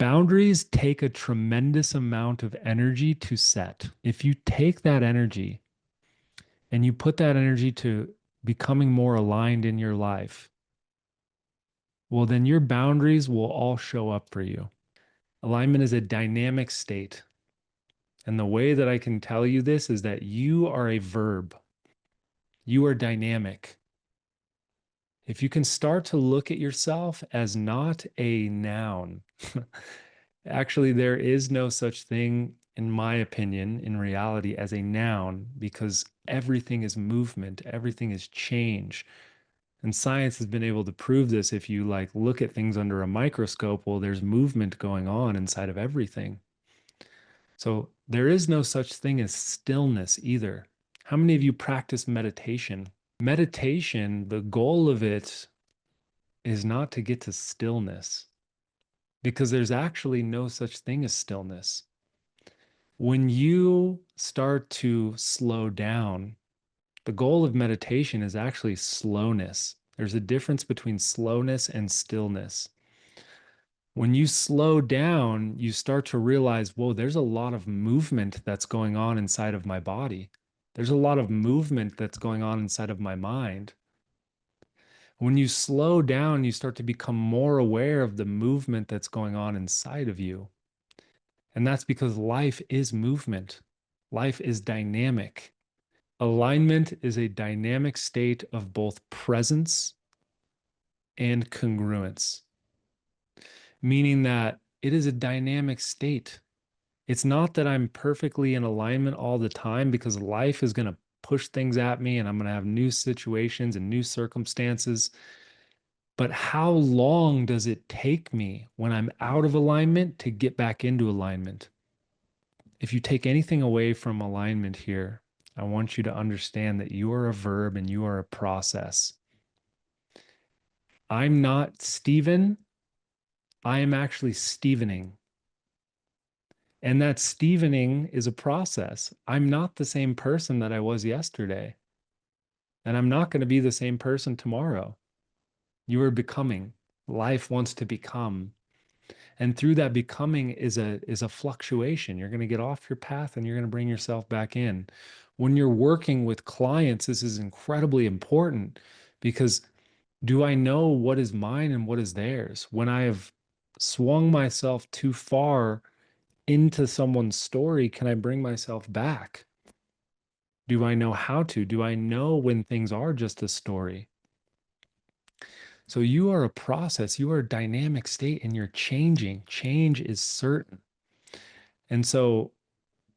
Boundaries take a tremendous amount of energy to set. If you take that energy and you put that energy to becoming more aligned in your life, well, then your boundaries will all show up for you. Alignment is a dynamic state. And the way that I can tell you this is that you are a verb, you are dynamic. If you can start to look at yourself as not a noun, actually, there is no such thing, in my opinion, in reality, as a noun because everything is movement, everything is change. And science has been able to prove this. If you like look at things under a microscope, well, there's movement going on inside of everything. So there is no such thing as stillness either. How many of you practice meditation? Meditation, the goal of it is not to get to stillness because there's actually no such thing as stillness. When you start to slow down, the goal of meditation is actually slowness. There's a difference between slowness and stillness. When you slow down, you start to realize, whoa, there's a lot of movement that's going on inside of my body. There's a lot of movement that's going on inside of my mind. When you slow down, you start to become more aware of the movement that's going on inside of you. And that's because life is movement. Life is dynamic. Alignment is a dynamic state of both presence and congruence, meaning that it is a dynamic state. It's not that I'm perfectly in alignment all the time because life is going to push things at me and I'm going to have new situations and new circumstances. But how long does it take me when I'm out of alignment to get back into alignment? If you take anything away from alignment here, I want you to understand that you are a verb and you are a process. I'm not Stephen. I am actually Stevening. And that Stevening is a process. I'm not the same person that I was yesterday. And I'm not going to be the same person tomorrow. You are becoming. Life wants to become. And through that becoming is a fluctuation. You're going to get off your path and you're going to bring yourself back in. When you're working with clients, this is incredibly important because do I know what is mine and what is theirs? When I have swung myself too far into someone's story, can I bring myself back? Do I know how to? Do I know when things are just a story? So you are a process, you are a dynamic state, and you're changing. Change is certain. And so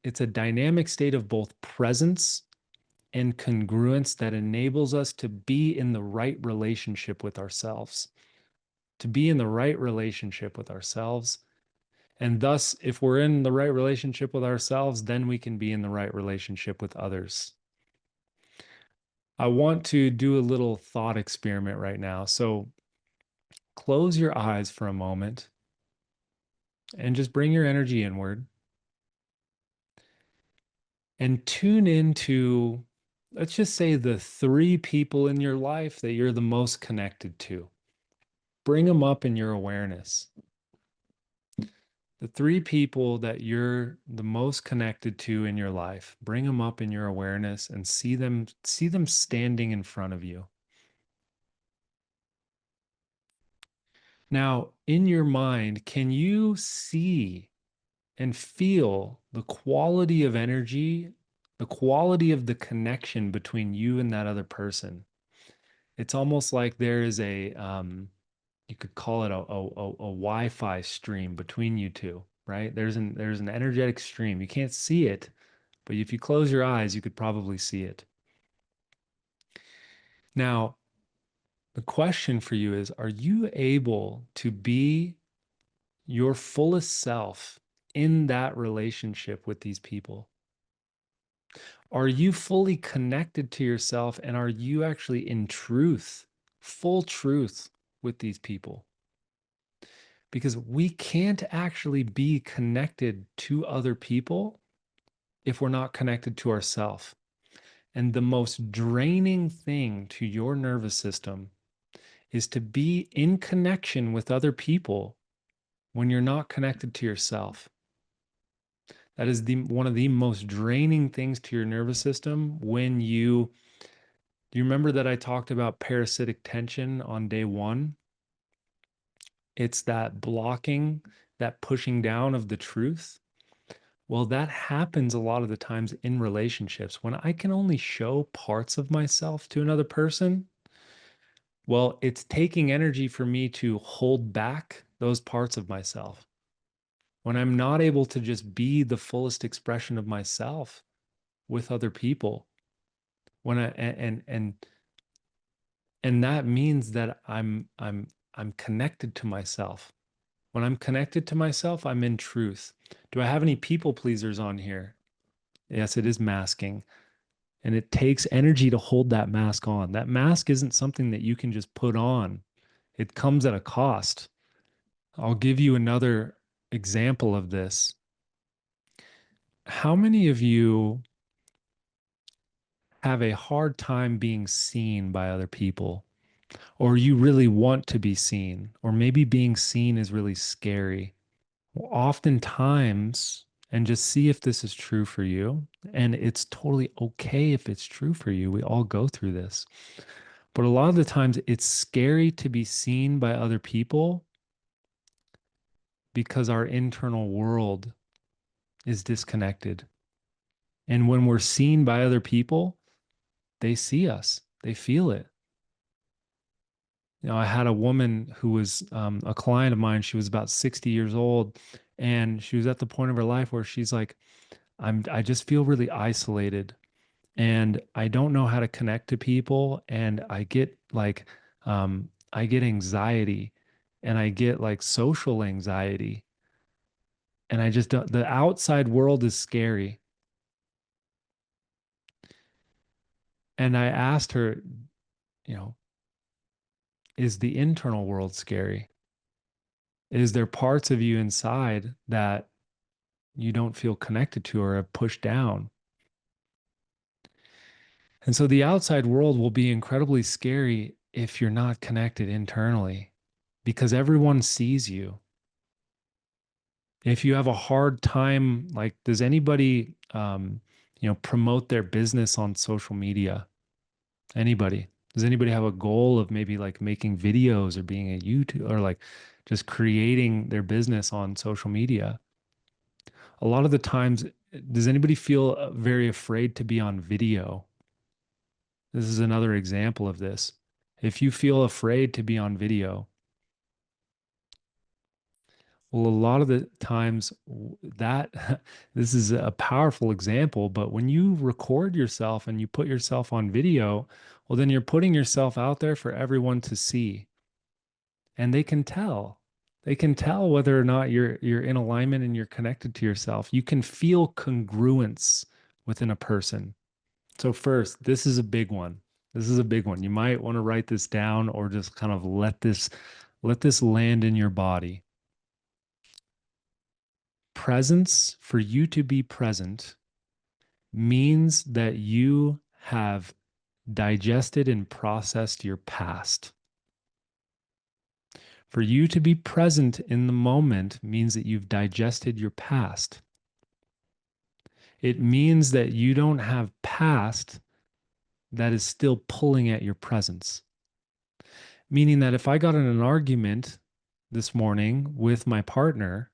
it's a dynamic state of both presence and congruence that enables us to be in the right relationship with ourselves, to be in the right relationship with ourselves. And thus, if we're in the right relationship with ourselves, then we can be in the right relationship with others. I want to do a little thought experiment right now. So close your eyes for a moment and just bring your energy inward and tune into, let's just say, the three people in your life that you're the most connected to. Bring them up in your awareness. The three people that you're the most connected to in your life, bring them up in your awareness and see them standing in front of you. Now, in your mind, can you see and feel the quality of energy, the quality of the connection between you and that other person? It's almost like there is you could call it a Wi-Fi stream between you two, right? There's an energetic stream. You can't see it, but if you close your eyes, you could probably see it. Now, the question for you is, are you able to be your fullest self in that relationship with these people? Are you fully connected to yourself and are you actually in truth, full truth with these people? Because we can't actually be connected to other people if we're not connected to ourselves. And the most draining thing to your nervous system is to be in connection with other people when you're not connected to yourself. That is the one of the most draining things to your nervous system when you do you remember that I talked about parasitic tension on day 1? It's that blocking, that pushing down of the truth. Well, that happens a lot of the times in relationships. When I can only show parts of myself to another person, well, it's taking energy for me to hold back those parts of myself. When I'm not able to just be the fullest expression of myself with other people, when I and that means that I'm connected to myself. When I'm connected to myself, I'm in truth. Do I have any people pleasers on here? Yes, it is masking. And it takes energy to hold that mask on. That mask isn't something that you can just put on, it comes at a cost. I'll give you another example of this. How many of you have a hard time being seen by other people? Or you really want to be seen? Or maybe being seen is really scary? Well, oftentimes, and just see if this is true for you, and it's totally okay if it's true for you. We all go through this. But a lot of the times, it's scary to be seen by other people because our internal world is disconnected. And when we're seen by other people, they see us, they feel it. I had a woman who was a client of mine. She was about 60 years old, and she was at the point of her life where she's like, I just feel really isolated, and I don't know how to connect to people, and I get anxiety, and I get like social anxiety, and I just don't, the outside world is scary. And I asked her, you know, is the internal world scary? Is there parts of you inside that you don't feel connected to or have pushed down? And so the outside world will be incredibly scary if you're not connected internally because everyone sees you. If you have a hard time, like, does anybody, promote their business on social media? Anybody? Does anybody have a goal of maybe like making videos or being a YouTube or like just creating their business on social media? A lot of the times, does anybody feel very afraid to be on video? This is another example of this. If you feel afraid to be on video, well, a lot of the times that this is a powerful example, but when you record yourself and you put yourself on video, well, then you're putting yourself out there for everyone to see. And they can tell. They can tell whether or not you're in alignment and you're connected to yourself. You can feel congruence within a person. So first, this is a big one. This is a big one. You might want to write this down or just kind of let this land in your body. Presence, for you to be present, means that you have digested and processed your past. For you to be present in the moment means that you've digested your past. It means that you don't have past that is still pulling at your presence. Meaning that if I got in an argument this morning with my partner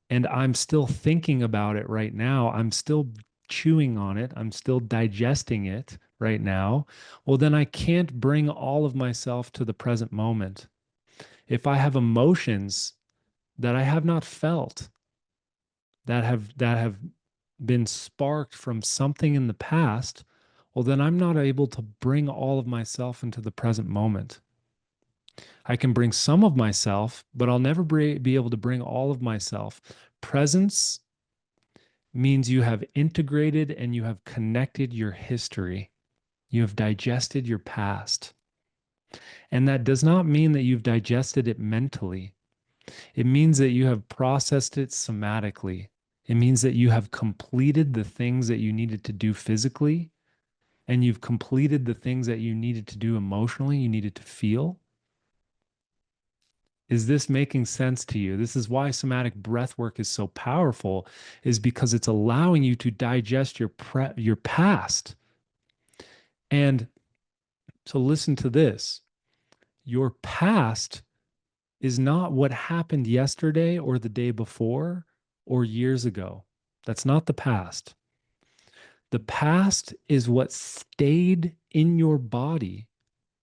and I'm still thinking about it right now, I'm still chewing on it, I'm still digesting it right now, well, then I can't bring all of myself to the present moment. If I have emotions that I have not felt, that have been sparked from something in the past, well, then I'm not able to bring all of myself into the present moment. I can bring some of myself, but I'll never be able to bring all of myself. Presence means you have integrated and you have connected your history. You have digested your past. And that does not mean that you've digested it mentally. It means that you have processed it somatically. It means that you have completed the things that you needed to do physically, and you've completed the things that you needed to do emotionally, you needed to feel. Is this making sense to you? This is why somatic breath work is so powerful, is because it's allowing you to digest your past. And so listen to this. Your past is not what happened yesterday or the day before or years ago. That's not the past. The past is what stayed in your body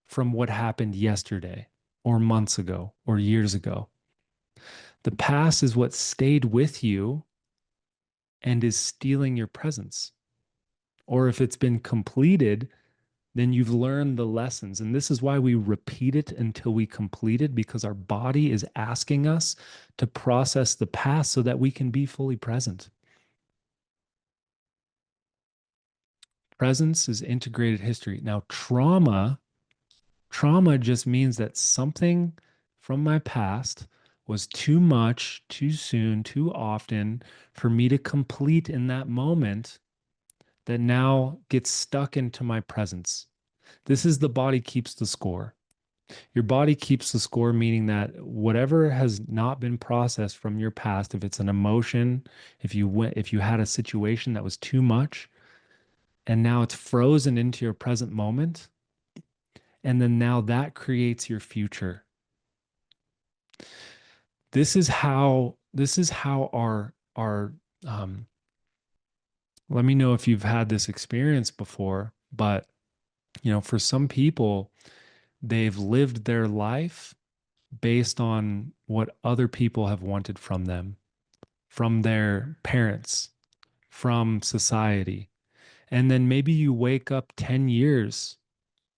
from what happened yesterday or months ago or years ago. The past is what stayed with you and is stealing your presence. Or if it's been completed, then you've learned the lessons. And this is why we repeat it until we complete it, because our body is asking us to process the past so that we can be fully present. Presence is integrated history. Now, trauma just means that something from my past was too much, too soon, too often for me to complete in that moment that now gets stuck into my presence. This is the body keeps the score. Your body keeps the score, meaning that whatever has not been processed from your past, if it's an emotion, if you had a situation that was too much, and now it's frozen into your present moment, and then now that creates your future. This is how our let me know if you've had this experience before, but for some people, they've lived their life based on what other people have wanted from them, from their parents, from society. And then maybe you wake up 10 years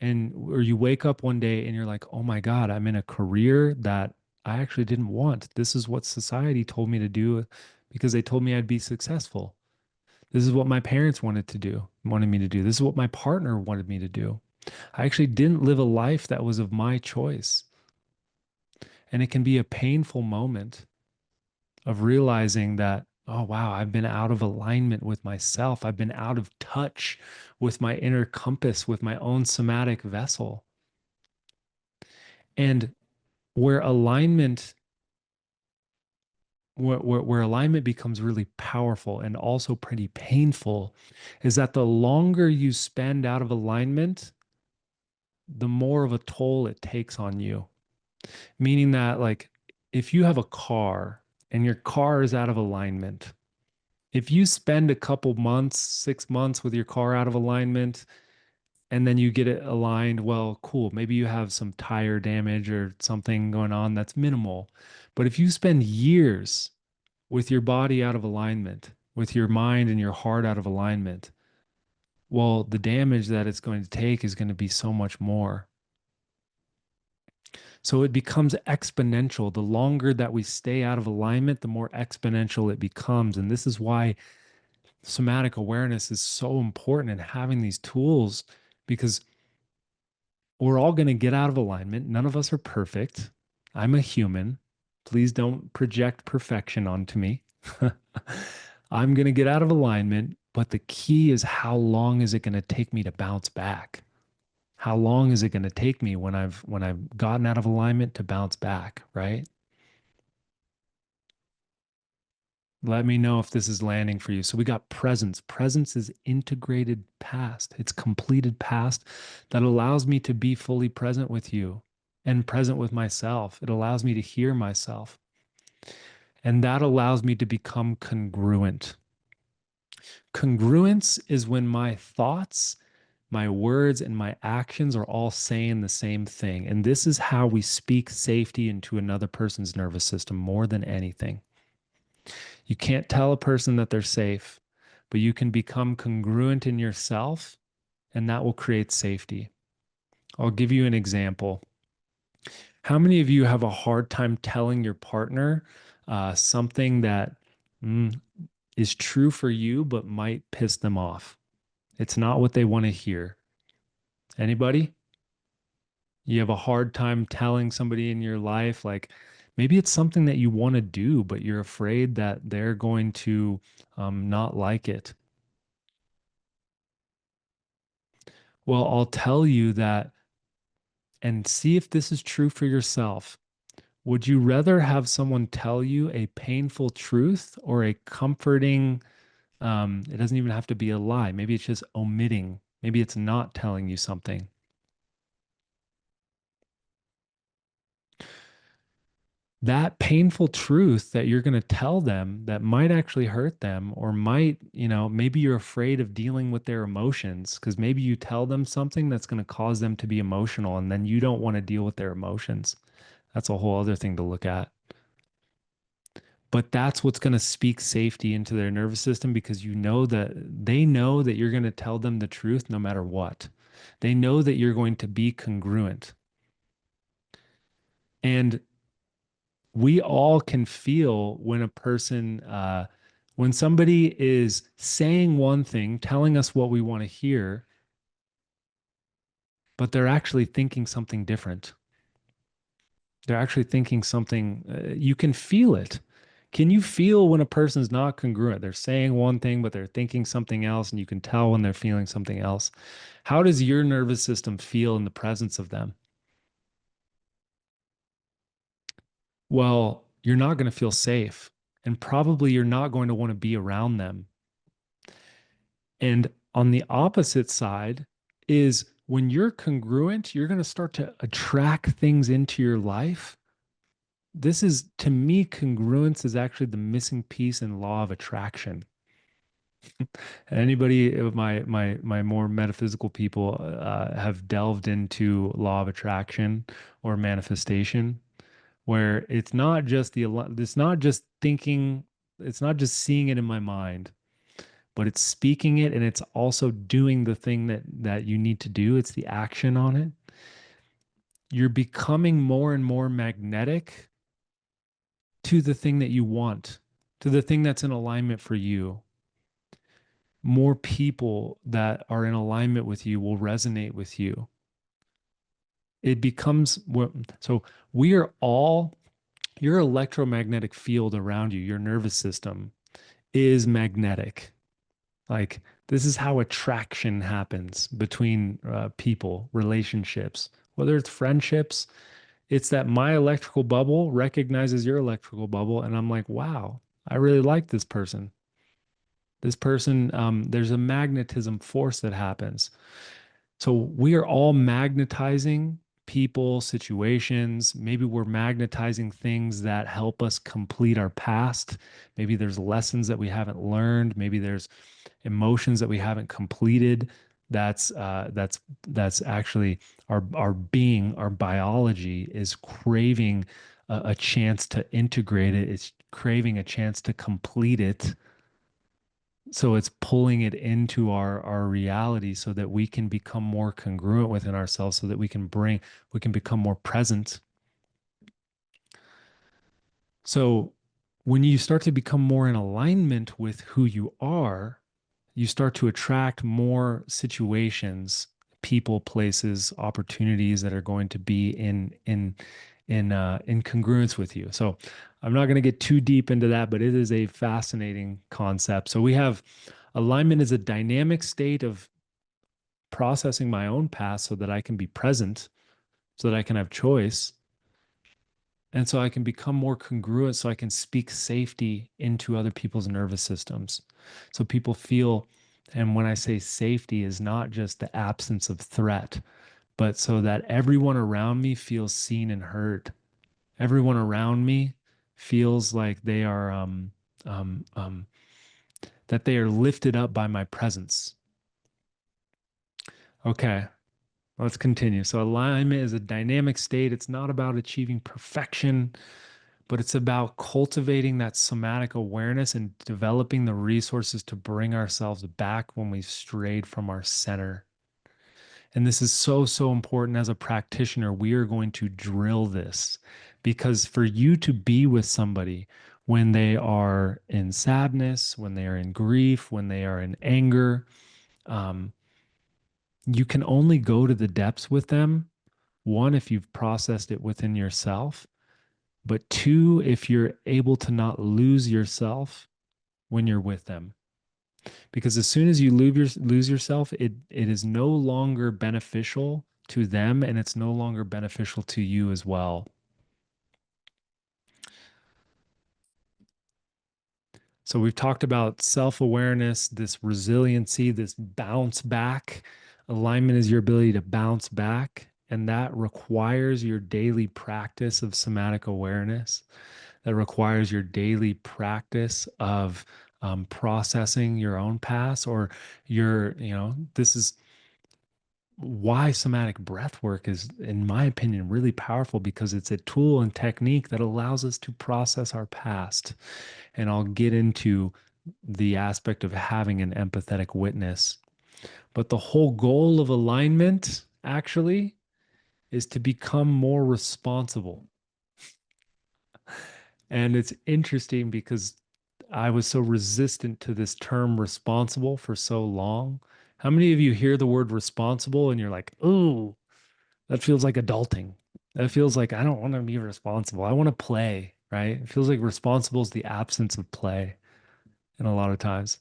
or you wake up one day and you're like, "Oh my God, I'm in a career that I actually didn't want. This is what society told me to do because they told me I'd be successful. This is what my parents wanted me to do. This is what my partner wanted me to do. I actually didn't live a life that was of my choice." And it can be a painful moment of realizing that, oh, wow, I've been out of alignment with myself. I've been out of touch with my inner compass, with my own somatic vessel. And where alignment, where alignment becomes really powerful and also pretty painful is that the longer you spend out of alignment, the more of a toll it takes on you. Meaning that, like, if you have a car and your car is out of alignment, if you spend a couple months, 6 months with your car out of alignment, and then you get it aligned, well, cool. Maybe you have some tire damage or something going on that's minimal. But if you spend years with your body out of alignment, with your mind and your heart out of alignment, well, the damage that it's going to take is going to be so much more. So it becomes exponential. The longer that we stay out of alignment, the more exponential it becomes. And this is why somatic awareness is so important in having these tools, because we're all going to get out of alignment. None of us are perfect. I'm a human. Please don't project perfection onto me. I'm going to get out of alignment, but the key is, how long is it going to take me to bounce back? How long is it going to take me when I've gotten out of alignment to bounce back, right? Let me know if this is landing for you. So we got presence. Presence is integrated past. It's completed past that allows me to be fully present with you and present with myself. It allows me to hear myself. And that allows me to become congruent. Congruence is when my thoughts, my words, and my actions are all saying the same thing. And this is how we speak safety into another person's nervous system more than anything. You can't tell a person that they're safe, but you can become congruent in yourself, and that will create safety. I'll give you an example. How many of you have a hard time telling your partner something that mm, is true for you, but might piss them off? It's not what they want to hear. Anybody? You have a hard time telling somebody in your life, like, maybe it's something that you want to do, but you're afraid that they're going to not like it. Well, I'll tell you that, and see if this is true for yourself. Would you rather have someone tell you a painful truth or a comforting, it doesn't even have to be a lie. Maybe it's just omitting. Maybe it's not telling you something. That painful truth that you're going to tell them that might actually hurt them or might, maybe you're afraid of dealing with their emotions because maybe you tell them something that's going to cause them to be emotional and then you don't want to deal with their emotions. That's a whole other thing to look at. But that's what's going to speak safety into their nervous system because you know that they know that you're going to tell them the truth no matter what. They know that you're going to be congruent. And we all can feel when when somebody is saying one thing, telling us what we want to hear, but they're actually thinking something different. They're actually thinking something, you can feel it. Can you feel when a person's not congruent? They're saying one thing, but they're thinking something else, and you can tell when they're feeling something else. How does your nervous system feel in the presence of them? Well, you're not going to feel safe, and probably you're not going to want to be around them. And on the opposite side is when you're congruent, you're going to start to attract things into your life. This is, to me, congruence is actually the missing piece in law of attraction. Anybody of my more metaphysical people have delved into law of attraction or manifestation, where it's not just thinking, it's not just seeing it in my mind, but it's speaking it and it's also doing the thing that you need to do. It's the action on it. You're becoming more and more magnetic to the thing that you want, to the thing that's in alignment for you. More people that are in alignment with you will resonate with you. It becomes so we are all, your electromagnetic field around you, your nervous system is magnetic. Like, this is how attraction happens between people, relationships, whether it's friendships. It's that my electrical bubble recognizes your electrical bubble, and I'm like, wow, I really like this person. This person, there's a magnetism force that happens. So we are all magnetizing people, situations. Maybe we're magnetizing things that help us complete our past. Maybe there's lessons that we haven't learned. Maybe there's emotions that we haven't completed. That's actually our being, our biology is craving a chance to integrate it. It's craving a chance to complete it, so it's pulling it into our reality so that we can become more congruent within ourselves, so that we can become more present. So when you start to become more in alignment with who you are, you start to attract more situations, people, places, opportunities that are going to be in congruence with you. So I'm not going to get too deep into that, but it is a fascinating concept. So we have alignment as a dynamic state of processing my own past so that I can be present, so that I can have choice, and so I can become more congruent, so I can speak safety into other people's nervous systems. So people feel, and when I say safety, is not just the absence of threat, but so that everyone around me feels seen and heard. Everyone around me feels like they are um, um, that they are lifted up by my presence. Okay, let's continue. So alignment is a dynamic state. It's not about achieving perfection, but it's about cultivating that somatic awareness and developing the resources to bring ourselves back when we've strayed from our center. And this is so, so important as a practitioner. We are going to drill this because for you to be with somebody when they are in sadness, when they are in grief, when they are in anger, um, you can only go to the depths with them. One, if you've processed it within yourself, but two, if you're able to not lose yourself when you're with them. Because as soon as you lose yourself, it is no longer beneficial to them and it's no longer beneficial to you as well. So we've talked about self-awareness, this resiliency, this bounce back. Alignment is your ability to bounce back, and that requires your daily practice of somatic awareness. That requires your daily practice of processing your own past or this is why somatic breath work is, in my opinion, really powerful because it's a tool and technique that allows us to process our past. And I'll get into the aspect of having an empathetic witness. But the whole goal of alignment actually is to become more responsible. And it's interesting because I was so resistant to this term responsible for so long. How many of you hear the word responsible and you're like, ooh, that feels like adulting? That feels like I don't want to be responsible. I want to play, right? It feels like responsible is the absence of play in a lot of times.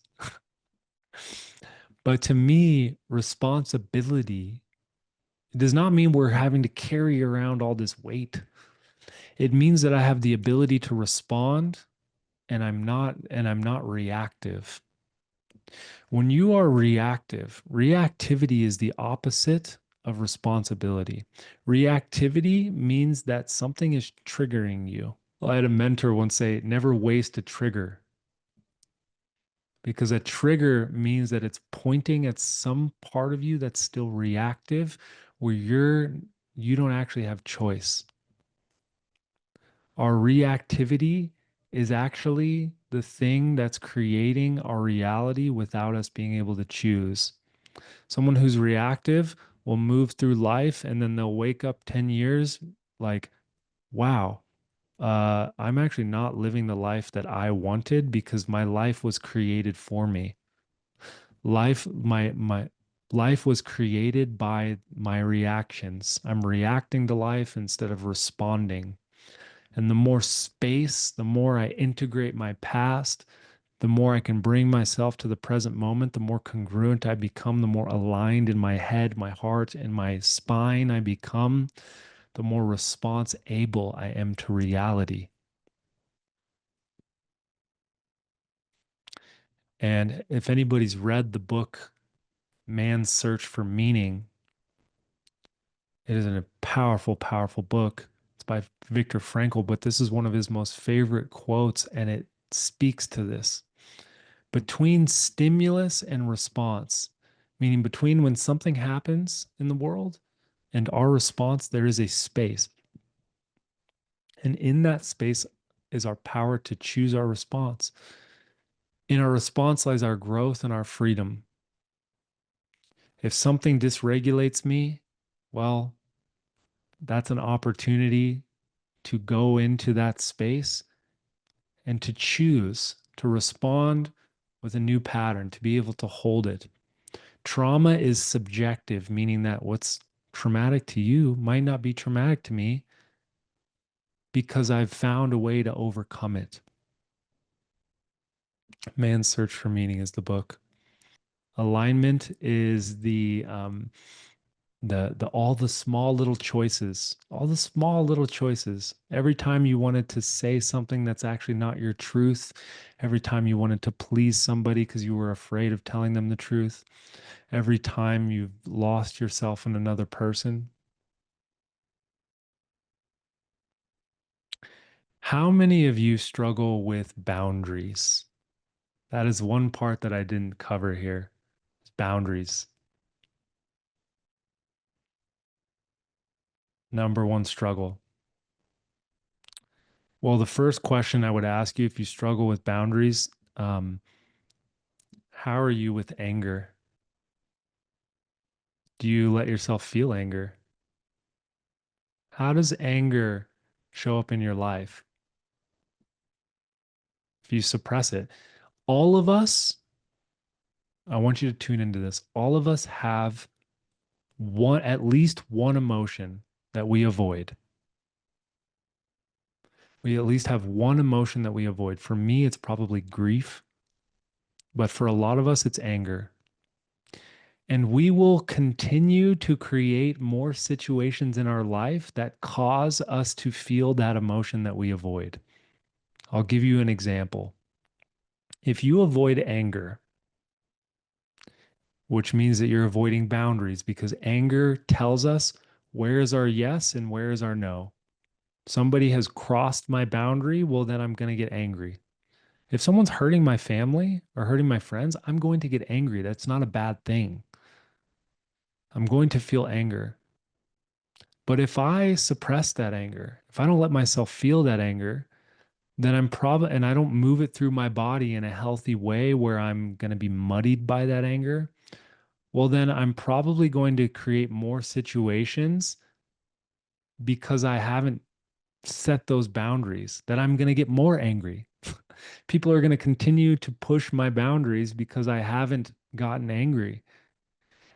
But to me, responsibility does not mean we're having to carry around all this weight. It means that I have the ability to respond and I'm not reactive. When you are reactive, reactivity is the opposite of responsibility. Reactivity means that something is triggering you. Well, I had a mentor once say, never waste a trigger because a trigger means that it's pointing at some part of you that's still reactive where you don't actually have choice. Our reactivity is actually the thing that's creating our reality without us being able to choose. Someone who's reactive will move through life and then they'll wake up 10 years like, wow, I'm actually not living the life that I wanted because my life was created for me. My life was created by my reactions. I'm reacting to life instead of responding. And the more space, the more I integrate my past, the more I can bring myself to the present moment, the more congruent I become, the more aligned in my head, my heart, and my spine I become, the more response able I am to reality. And if anybody's read the book Man's Search for Meaning, it is a powerful, powerful book. It's by Viktor Frankl, but this is one of his most favorite quotes, and it speaks to this. Between stimulus and response, meaning between when something happens in the world and our response, there is a space. And in that space is our power to choose our response. In our response lies our growth and our freedom. If something dysregulates me, well, that's an opportunity to go into that space and to choose to respond with a new pattern, to be able to hold it. Trauma is subjective, meaning that what's traumatic to you might not be traumatic to me because I've found a way to overcome it. Man's Search for Meaning is the book. Alignment is the all the small little choices, all the small little choices. Every time you wanted to say something that's actually not your truth, every time you wanted to please somebody because you were afraid of telling them the truth, every time you've lost yourself in another person. How many of you struggle with boundaries? That is one part that I didn't cover here. Boundaries. Number one struggle. Well, the first question I would ask you if you struggle with boundaries, how are you with anger? Do you let yourself feel anger? How does anger show up in your life if you suppress it? All of us, I want you to tune into this. All of us have one, at least one emotion that we avoid. We at least have one emotion that we avoid. For me, it's probably grief, but for a lot of us, it's anger. And we will continue to create more situations in our life that cause us to feel that emotion that we avoid. I'll give you an example. If you avoid anger, which means that you're avoiding boundaries because anger tells us where is our yes and where is our no. Somebody has crossed my boundary, well, then I'm going to get angry. If someone's hurting my family or hurting my friends, I'm going to get angry. That's not a bad thing. I'm going to feel anger. But if I suppress that anger, if I don't let myself feel that anger, then I'm probably, and I don't move it through my body in a healthy way where I'm going to be muddied by that anger, well, then I'm probably going to create more situations because I haven't set those boundaries that I'm going to get more angry. People are going to continue to push my boundaries because I haven't gotten angry.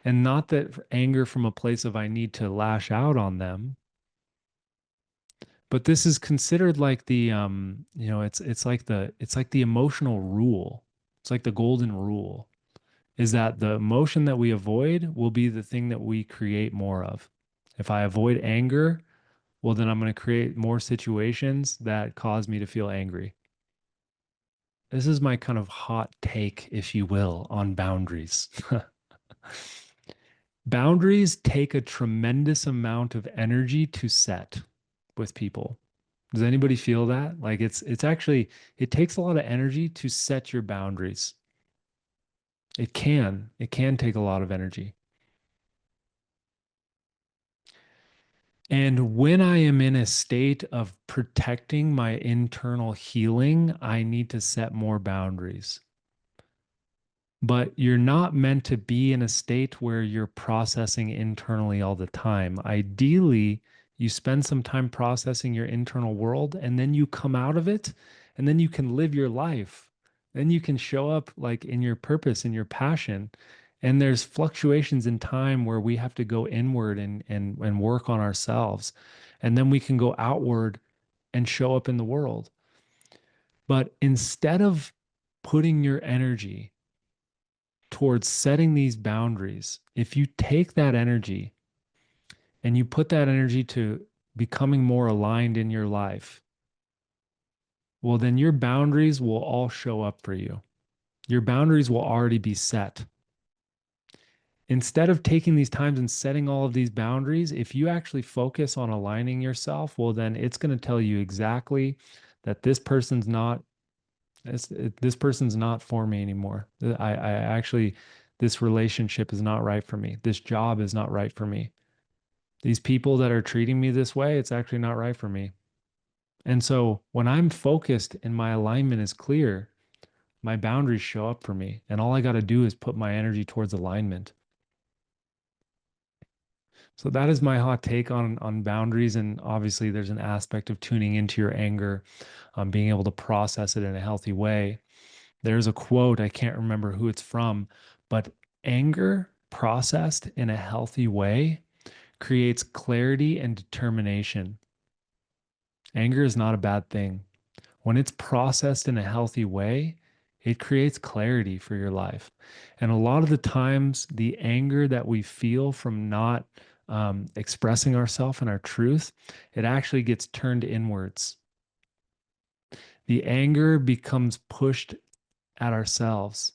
And not that anger from a place of I need to lash out on them, but this is considered like the it's like the emotional rule. It's like the golden rule is that the emotion that we avoid will be the thing that we create more of. If I avoid anger, well, then I'm going to create more situations that cause me to feel angry. This is my kind of hot take, if you will, on boundaries. Boundaries take a tremendous amount of energy to set with people. Does anybody feel that? Like it's actually it takes a lot of energy to set your boundaries. It can take a lot of energy. And when I am in a state of protecting my internal healing, I need to set more boundaries. But you're not meant to be in a state where you're processing internally all the time. Ideally, you spend some time processing your internal world and then you come out of it and then you can live your life. Then you can show up like in your purpose and your passion. And there's fluctuations in time where we have to go inward and work on ourselves. And then we can go outward and show up in the world. But instead of putting your energy towards setting these boundaries, if you take that energy and you put that energy to becoming more aligned in your life, well, then your boundaries will all show up for you. Your boundaries will already be set. Instead of taking these times and setting all of these boundaries, if you actually focus on aligning yourself, well, then it's going to tell you exactly that this person's not for me anymore. I actually, this relationship is not right for me. This job is not right for me. These people that are treating me this way, it's actually not right for me. And so when I'm focused and my alignment is clear, my boundaries show up for me. And all I got to do is put my energy towards alignment. So that is my hot take on boundaries. And obviously, there's an aspect of tuning into your anger, being able to process it in a healthy way. There's a quote, I can't remember who it's from, but anger processed in a healthy way creates clarity and determination. Anger is not a bad thing. When it's processed in a healthy way, it creates clarity for your life. And a lot of the times, the anger that we feel from not expressing ourselves and our truth, it actually gets turned inwards. The anger becomes pushed at ourselves.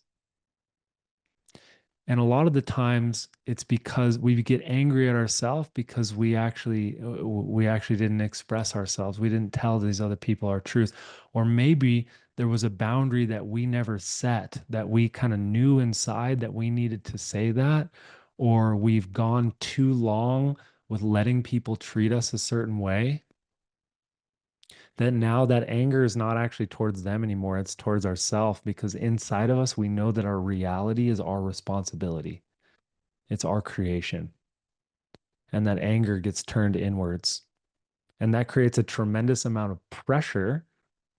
And a lot of the times it's because we get angry at ourselves because we actually didn't express ourselves. We didn't tell these other people our truth. Or maybe there was a boundary that we never set that we kind of knew inside that we needed to say that, or we've gone too long with letting people treat us a certain way that now that anger is not actually towards them anymore. It's towards ourselves because inside of us, we know that our reality is our responsibility. It's our creation. And that anger gets turned inwards. And that creates a tremendous amount of pressure,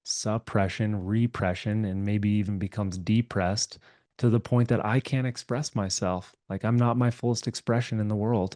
suppression, repression, and maybe even becomes depressed to the point that I can't express myself. Like I'm not my fullest expression in the world.